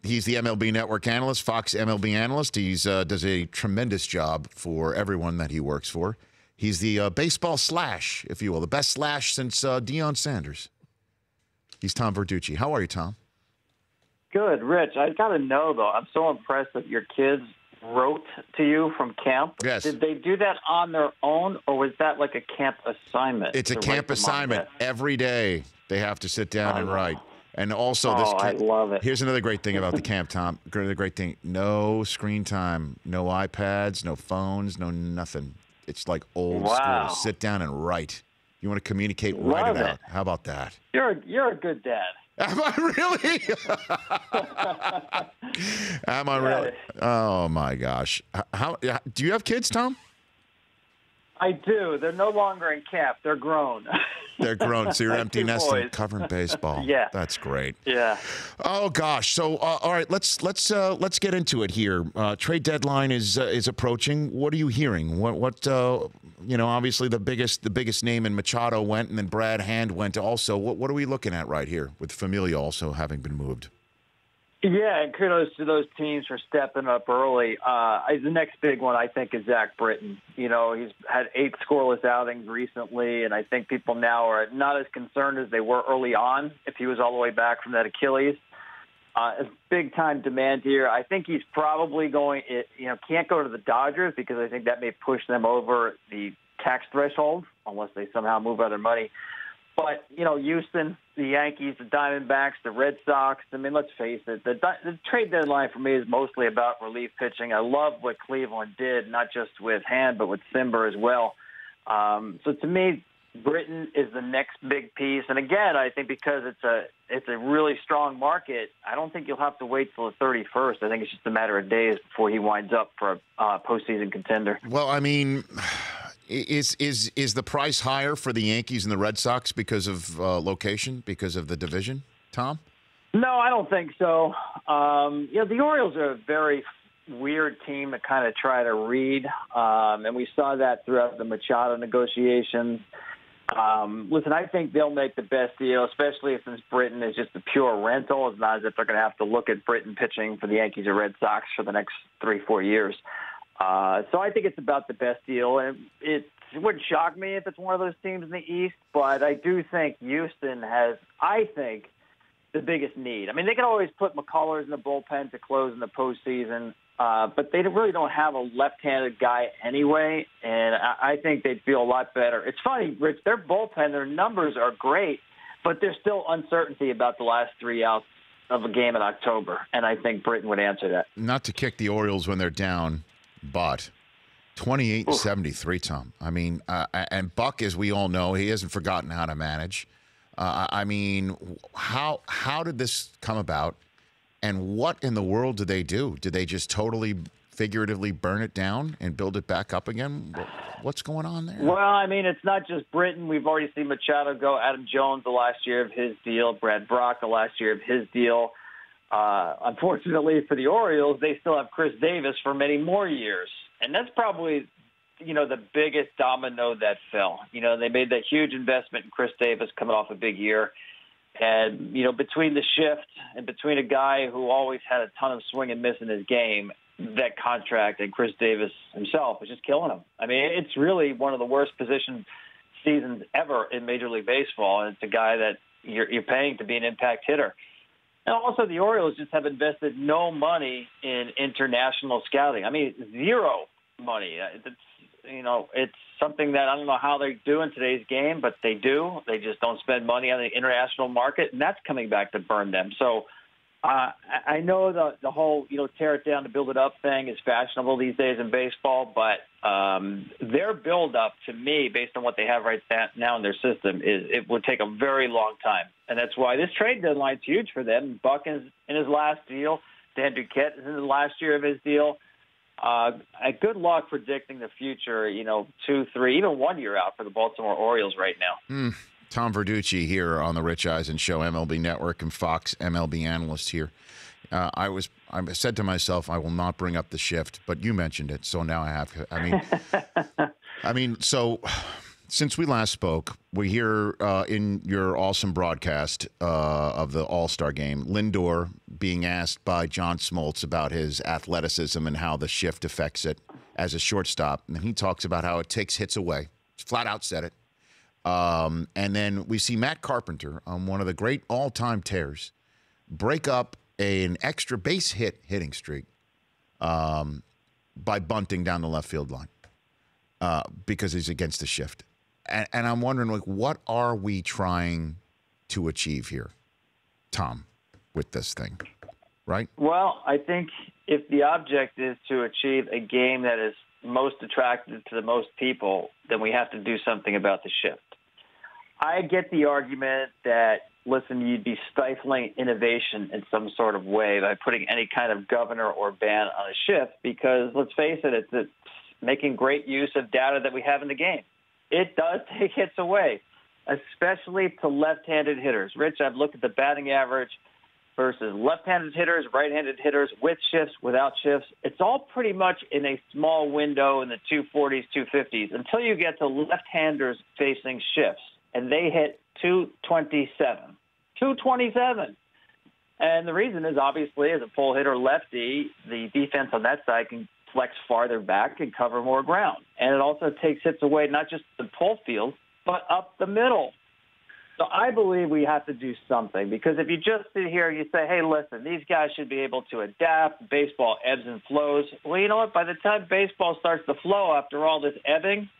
He's the MLB Network analyst, Fox MLB analyst. He's does a tremendous job for everyone that he works for. He's the baseball slash, if you will, the best slash since Deion Sanders. He's Tom Verducci. How are you, Tom? Good, Rich. I got to know, though, I'm so impressed that your kids wrote to you from camp. Yes. Did they do that on their own, or was that like a camp assignment? It's a camp assignment. Every day they have to sit down and write. And also, I love it. Here's another great thing about the camp, Tom. Another great thing. No screen time, no iPads, no phones, no nothing. It's like old school. Sit down and write. You want to communicate, write it out. How about that? You're a good dad. Am I really? Am I really? Oh, my gosh. How do you have kids, Tom? I do. They're no longer in camp. They're grown. They're grown. So you're empty nesting, covering baseball. Yeah. That's great. Yeah. Oh gosh. So all right, let's get into it here. Trade deadline is approaching. What are you hearing? What obviously the biggest name in Machado went, and then Brad Hand went also. What are we looking at right here with Familia also having been moved? Yeah, and kudos to those teams for stepping up early. The next big one, I think, is Zach Britton. He's had 8 scoreless outings recently, and I think people now are not as concerned as they were early on if he was all the way back from that Achilles. It's big-time demand here. I think he's probably can't go to the Dodgers because I think that may push them over the tax threshold unless they somehow move other money. But, Houston, the Yankees, the Diamondbacks, the Red Sox, I mean, let's face it, the trade deadline for me is mostly about relief pitching. I love what Cleveland did, not just with Hand, but with Simber as well. So to me, Britton is the next big piece. And again, I think because it's a really strong market, I don't think you'll have to wait till the 31st. I think it's just a matter of days before he winds up for a postseason contender. Well, I mean, Is the price higher for the Yankees and the Red Sox because of location, because of the division, Tom? No, I don't think so. The Orioles are a very weird team to kind of try to read, and we saw that throughout the Machado negotiations. Listen, I think they'll make the best deal, especially since Britton is just a pure rental. It's not as if they're going to have to look at Britton pitching for the Yankees or Red Sox for the next 3-4 years. So I think it's about the best deal, and it wouldn't shock me if it's one of those teams in the East, but I do think Houston has, the biggest need. I mean, they can always put McCullers in the bullpen to close in the postseason, but they really don't have a left-handed guy anyway, and I think they'd feel a lot better. It's funny, Rich, their bullpen, their numbers are great, but there's still uncertainty about the last 3 outs of a game in October, and I think Britton would answer that. Not to kick the Orioles when they're down, but 28-73, Tom. I mean, and Buck, as we all know, he hasn't forgotten how to manage. I mean, how did this come about, and what in the world did they do? Did they just totally figuratively burn it down and build it back up again? What's going on there? Well, I mean, it's not just Britton. We've already seen Machado go. Adam Jones the last year of his deal. Brad Brock the last year of his deal. Unfortunately for the Orioles, they still have Chris Davis for many more years. And that's probably, the biggest domino that fell. They made that huge investment in Chris Davis coming off a big year. And, between the shift and between a guy who always had a ton of swing and miss in his game, that contract and Chris Davis himself was just killing him. I mean, it's really one of the worst position seasons ever in Major League Baseball. And it's a guy that you're paying to be an impact hitter. And also the Orioles just have invested no money in international scouting. I mean, zero money. It's something that I don't know how they do in today's game, but they do. They just don't spend money on the international market, and that's coming back to burn them. So I know the whole, tear it down to build it up thing is fashionable these days in baseball, but their build-up, to me, based on what they have right now in their system, it would take a very long time. And that's why this trade deadline is huge for them. Buck is in his last deal. Dan Duquette is in the last year of his deal. Good luck predicting the future, 2, 3, even 1 year out for the Baltimore Orioles right now. Tom Verducci here on the Rich Eisen Show, MLB Network and Fox MLB analyst here. I said to myself, I will not bring up the shift, but you mentioned it, so now I have. So since we last spoke, we hear in your awesome broadcast of the All-Star game, Lindor being asked by John Smoltz about his athleticism and how the shift affects it as a shortstop. And he talks about how it takes hits away. Flat out said it. And then we see Matt Carpenter on one of the great all-time tears break up an extra base hitting streak by bunting down the left field line because he's against the shift. And I'm wondering, like, what are we trying to achieve here, Tom, with this thing, right? Well, I think if the object is to achieve a game that is most attractive to the most people, then we have to do something about the shift. I get the argument that, listen, you'd be stifling innovation in some sort of way by putting any kind of governor or ban on a shift because, let's face it, it's making great use of data that we have in the game. It does take hits away, especially to left-handed hitters. Rich, I've looked at the batting average versus left-handed hitters, right-handed hitters, with shifts, without shifts. It's all pretty much in a small window in the 240s, 250s until you get to left-handers facing shifts, and they hit 227. 227. And the reason is, obviously, as a pull hitter lefty, the defense on that side can flex farther back and cover more ground. And it also takes hits away not just the pull field, but up the middle. So I believe we have to do something because if you just sit here and you say, hey, listen, these guys should be able to adapt. Baseball ebbs and flows. Well, you know what? By the time baseball starts to flow after all this ebbing,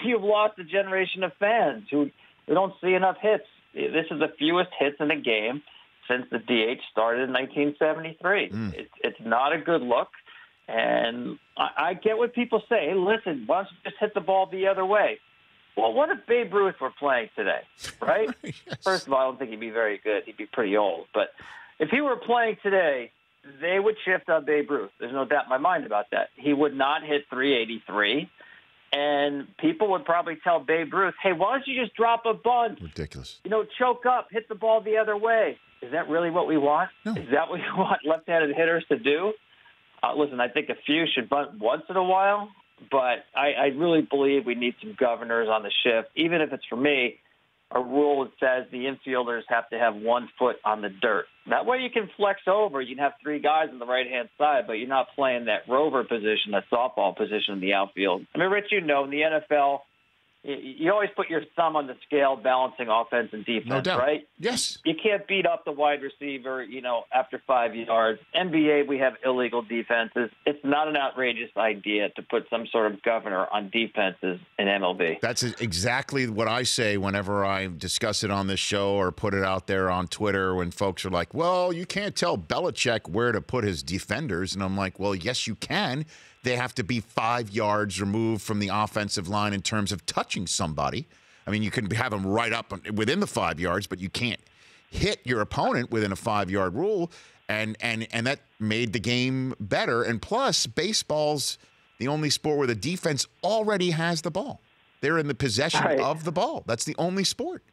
you've lost a generation of fans who don't see enough hits. This is the fewest hits in a game since the DH started in 1973. It's not a good look. And I get what people say. Hey, listen, why don't you just hit the ball the other way? Well, what if Babe Ruth were playing today, right? Yes. First of all, I don't think he'd be very good. He'd be pretty old. But if he were playing today, they would shift on Babe Ruth. There's no doubt in my mind about that. He would not hit 383. And people would probably tell Babe Ruth, hey, why don't you just drop a bunt? Ridiculous. Choke up, hit the ball the other way. Is that really what we want? No. Is that what you want left-handed hitters to do? Listen, I think a few should bunt once in a while, but I really believe we need some governors on the shift, even if it's, for me, a rule that says the infielders have to have 1 foot on the dirt. That way you can flex over. You can have 3 guys on the right-hand side, but you're not playing that rover position, that softball position in the outfield. I mean, Rich, in the NFL, you always put your thumb on the scale balancing offense and defense, No doubt. right? Yes. You can't beat up the wide receiver, after 5 yards. NBA, we have illegal defenses. It's not an outrageous idea to put some sort of governor on defenses in MLB. That's exactly what I say whenever I discuss it on this show or put it out there on Twitter when folks are like, well, you can't tell Belichick where to put his defenders. And I'm like, well, yes, you can. They have to be 5 yards removed from the offensive line in terms of touching somebody. I mean, you can have them right up within the 5 yards, but you can't hit your opponent within a 5-yard rule. And that made the game better. And plus, baseball's the only sport where the defense already has the ball. They're in the possession of the ball. That's the only sport.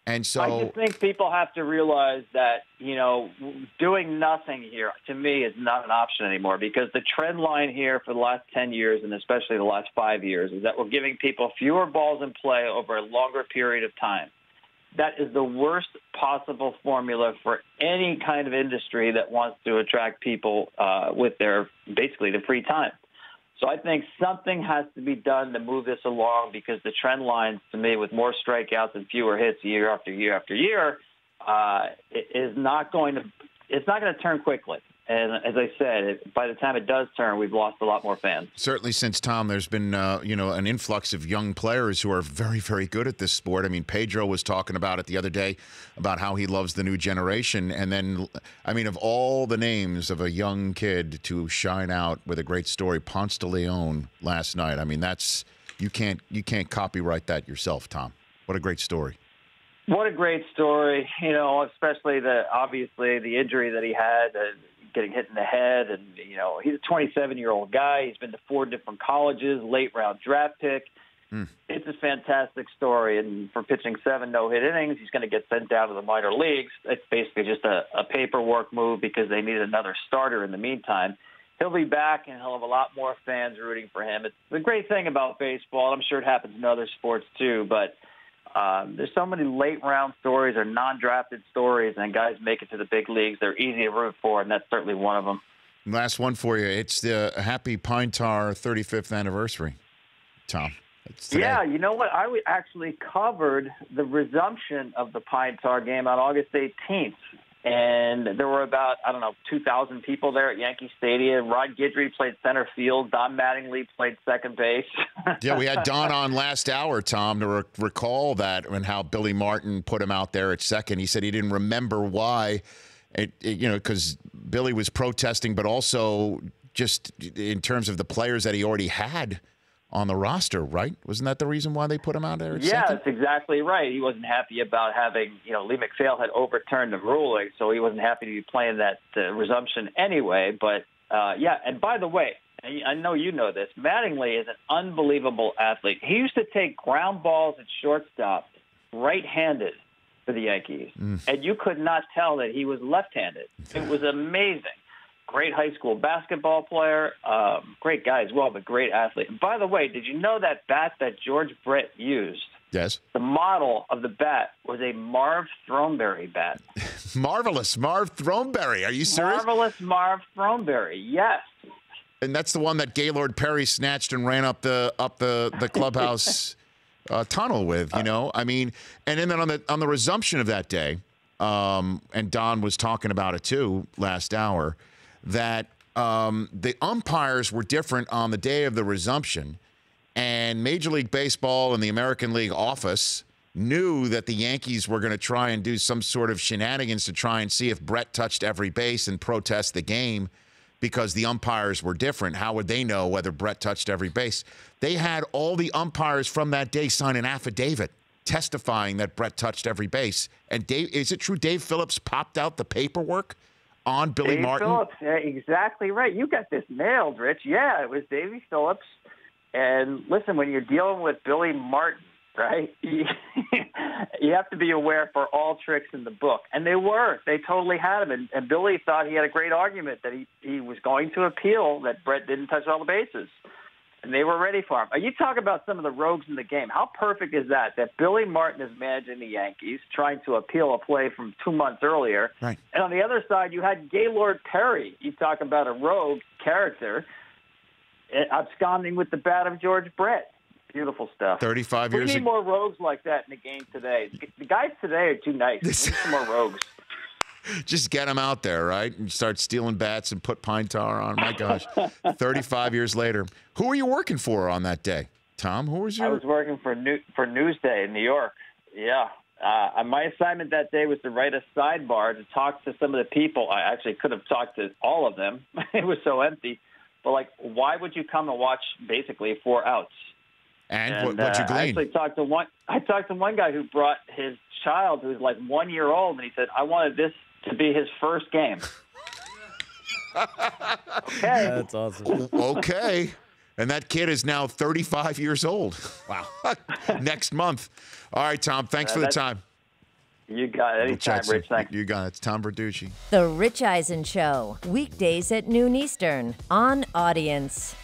And so I just think people have to realize that, doing nothing here, to me, is not an option anymore because the trend line here for the last 10 years and especially the last 5 years is that we're giving people fewer balls in play over a longer period of time. That is the worst possible formula for any kind of industry that wants to attract people with their, basically, the free time. So I think something has to be done to move this along because the trend lines, to me, with more strikeouts and fewer hits year after year after year, is not going to turn quickly. And as I said, by the time it does turn, we've lost a lot more fans. Certainly since, Tom, there's been, an influx of young players who are very, very good at this sport. I mean, Pedro was talking about it the other day about how he loves the new generation. And then, I mean, of all the names of a young kid to shine out with a great story, Ponce de Leon last night. I mean, you can't copyright that yourself, Tom. What a great story. What a great story, especially obviously the injury that he had, getting hit in the head. And, he's a 27-year-old guy. He's been to 4 different colleges, late-round draft pick. It's a fantastic story. And for pitching 7 no-hit innings, he's going to get sent down to the minor leagues. It's basically just a paperwork move because they need another starter in the meantime. he'll be back, and he'll have a lot more fans rooting for him. It's the great thing about baseball. I'm sure it happens in other sports too, but there's so many late-round stories or non-drafted stories, and guys make it to the big leagues. They're easy to root for, and that's certainly one of them. Last one for you. It's the Happy Pine Tar 35th anniversary, Tom. Yeah, you know what? I actually covered the resumption of the Pine Tar game on August 18th. And there were about, 2,000 people there at Yankee Stadium. Rod Guidry played center field. Don Mattingly played second base. Yeah, we had Don on last hour, Tom, to recall that and how Billy Martin put him out there at second. He said he didn't remember why, because Billy was protesting, but also just in terms of the players that he already had on the roster, right? Wasn't that the reason why they put him out there at second? That's exactly right. He wasn't happy about having, Lee McPhail had overturned the ruling, so he wasn't happy to be playing that resumption anyway. But, and by the way, I know you know this, Mattingly is an unbelievable athlete. He used to take ground balls at shortstop right-handed for the Yankees, and you could not tell that he was left-handed. It was amazing. Great high school basketball player, great guy as well, but great athlete. And by the way, did you know that bat that George Brett used? Yes. The model of the bat was a Marv Throneberry bat. Marvelous. Marv Throneberry. Are you serious? Marvelous Marv Throneberry, yes. And that's the one that Gaylord Perry snatched and ran up the clubhouse tunnel with, I mean, and then on the resumption of that day, and Don was talking about it too last hour, that the umpires were different on the day of the resumption, and Major League Baseball and the American League office knew that the Yankees were going to try and do some sort of shenanigans to try and see if Brett touched every base and protest the game because the umpires were different. How would they know whether Brett touched every base? They had all the umpires from that day sign an affidavit testifying that Brett touched every base. And Dave, is it true Dave Phillips popped out the paperwork on Billy Martin? Phillips, yeah, exactly right. You got this nailed, Rich. Yeah, it was Davey Phillips. And listen, when you're dealing with Billy Martin, right, you have to be aware for all tricks in the book. And they were. They totally had him. And Billy thought he had a great argument that he was going to appeal that Brett didn't touch all the bases. And they were ready for him. You talk about some of the rogues in the game. How perfect is that Billy Martin is managing the Yankees, trying to appeal a play from 2 months earlier. Right. And on the other side, you had Gaylord Perry. You talk about a rogue character absconding with the bat of George Brett. Beautiful stuff. 35 years We need more rogues like that in the game today. The guys today are too nice. We need some more rogues. Just get them out there, right? And start stealing bats and put pine tar on. My gosh, 35 years later. Who were you working for on that day, Tom? Who was your? I was working for Newsday in New York. Yeah. My assignment that day was to write a sidebar to talk to some of the people. I actually could have talked to all of them. It was so empty. But, why would you come and watch basically 4 outs? And what'd you glean? I actually talked to one guy who brought his child who was 1 year old, and he said, I wanted this to be his first game. Okay. That's awesome. Okay. And that kid is now 35 years old. Wow. Next month. All right, Tom, thanks for the time. You got it. Anytime, Rich. Thanks. You got it. It's Tom Verducci. The Rich Eisen Show, weekdays at noon Eastern on Audience.